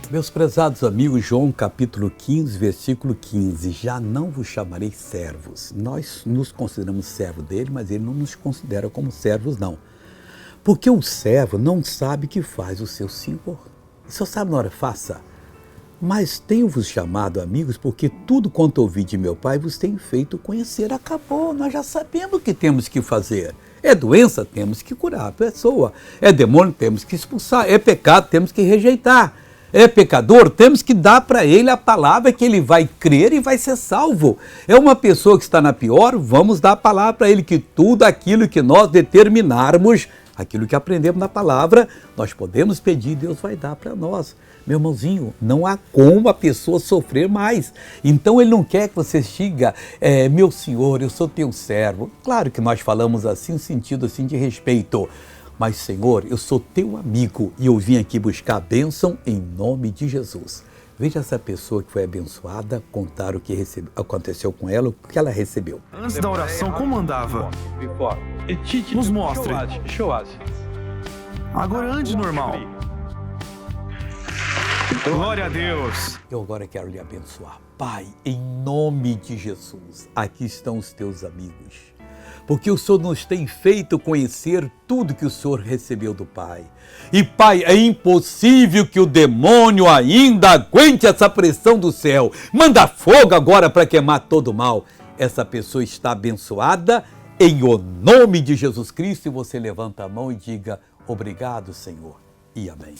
Meus prezados amigos, João capítulo 15, versículo 15, já não vos chamarei servos. Nós nos consideramos servo dele, mas ele não nos considera como servos, não. Porque o servo não sabe o que faz o seu senhor. E só sabe na hora, faça. Mas tenho-vos chamado amigos, porque tudo quanto ouvi de meu Pai vos tenho feito conhecer. Acabou, nós já sabemos o que temos que fazer. É doença, temos que curar a pessoa. É demônio, temos que expulsar. É pecado, temos que rejeitar. É pecador, temos que dar para ele a palavra que ele vai crer e vai ser salvo. É uma pessoa que está na pior, vamos dar a palavra para ele que tudo aquilo que nós determinarmos, aquilo que aprendemos na palavra, nós podemos pedir e Deus vai dar para nós. Meu irmãozinho, não há como a pessoa sofrer mais. Então ele não quer que você diga, meu senhor, eu sou teu servo. Claro que nós falamos assim, no sentido assim de respeito. Mas, Senhor, eu sou teu amigo e eu vim aqui buscar a bênção em nome de Jesus. Veja essa pessoa que foi abençoada, contar o que aconteceu com ela, o que ela recebeu. Antes da oração, como andava? Nos mostre. Agora ande normal. Glória a Deus. Eu agora quero lhe abençoar. Pai, em nome de Jesus, aqui estão os teus amigos. Porque o Senhor nos tem feito conhecer tudo que o Senhor recebeu do Pai. E, Pai, é impossível que o demônio ainda aguente essa pressão do céu. Manda fogo agora para queimar todo o mal. Essa pessoa está abençoada em o nome de Jesus Cristo. E você levanta a mão e diga, obrigado, Senhor, e amém.